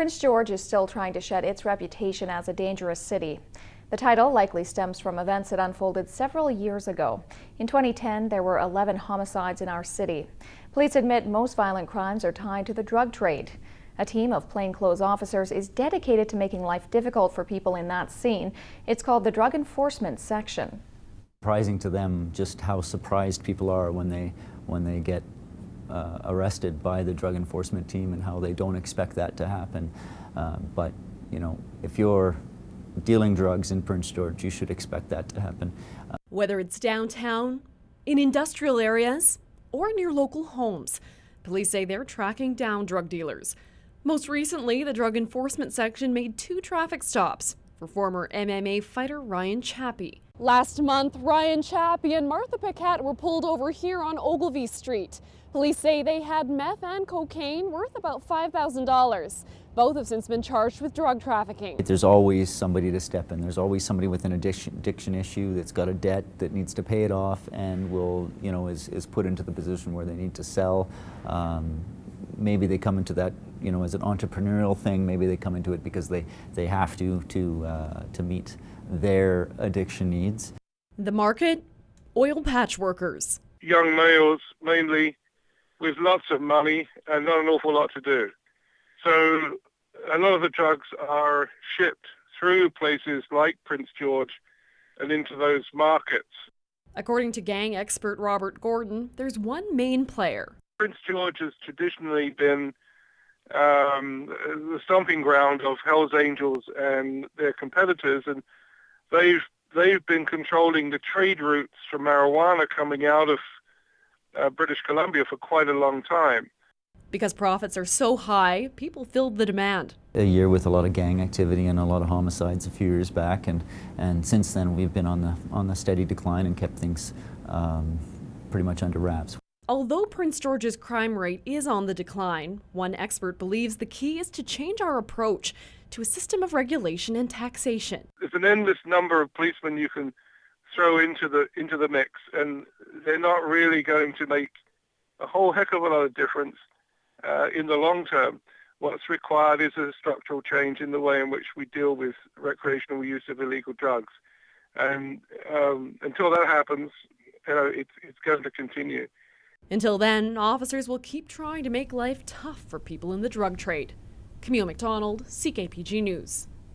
Prince George is still trying to shed its reputation as a dangerous city. The title likely stems from events that unfolded several years ago. In 2010, there were 11 homicides in our city. Police admit most violent crimes are tied to the drug trade. A team of plainclothes officers is dedicated to making life difficult for people in that scene. It's called the Drug Enforcement Section. Surprising to them just how surprised people are when they get arrested by the drug enforcement team and how they don't expect that to happen. But you know, if you're dealing drugs in Prince George, you should expect that to happen. Whether it's downtown, in industrial areas, or near local homes, police say they're tracking down drug dealers. Most recently, the Drug Enforcement Section made 2 traffic stops for former MMA fighter Ryan Chappie. Last month, Ryan Chappie and Martha Paquette were pulled over here on Ogilvie Street. Police say they had meth and cocaine worth about $5,000. Both have since been charged with drug trafficking. There's always somebody to step in. There's always somebody with an addiction issue that's got a debt that needs to pay it off and will, you know, is put into the position where they need to sell. Maybe they come into that, you know, as an entrepreneurial thing. Maybe they come into it because they have to meet their addiction needs. The market, oil patch workers. Young males mainly with lots of money and not an awful lot to do. So a lot of the drugs are shipped through places like Prince George and into those markets. According to gang expert Robert Gordon, there's one main player. Prince George has traditionally been the stomping ground of Hell's Angels and their competitors, and they've been controlling the trade routes for marijuana coming out of British Columbia for quite a long time. Because profits are so high, people filled the demand. A year with a lot of gang activity and a lot of homicides a few years back, and since then we've been on the steady decline and kept things pretty much under wraps. Although Prince George's crime rate is on the decline, one expert believes the key is to change our approach to a system of regulation and taxation. There's an endless number of policemen you can throw into the mix, and they're not really going to make a whole heck of a lot of difference in the long term. What's required is a structural change in the way in which we deal with recreational use of illegal drugs, and until that happens, you know, it's going to continue. Until then, officers will keep trying to make life tough for people in the drug trade. Camille McDonald, CKPG News.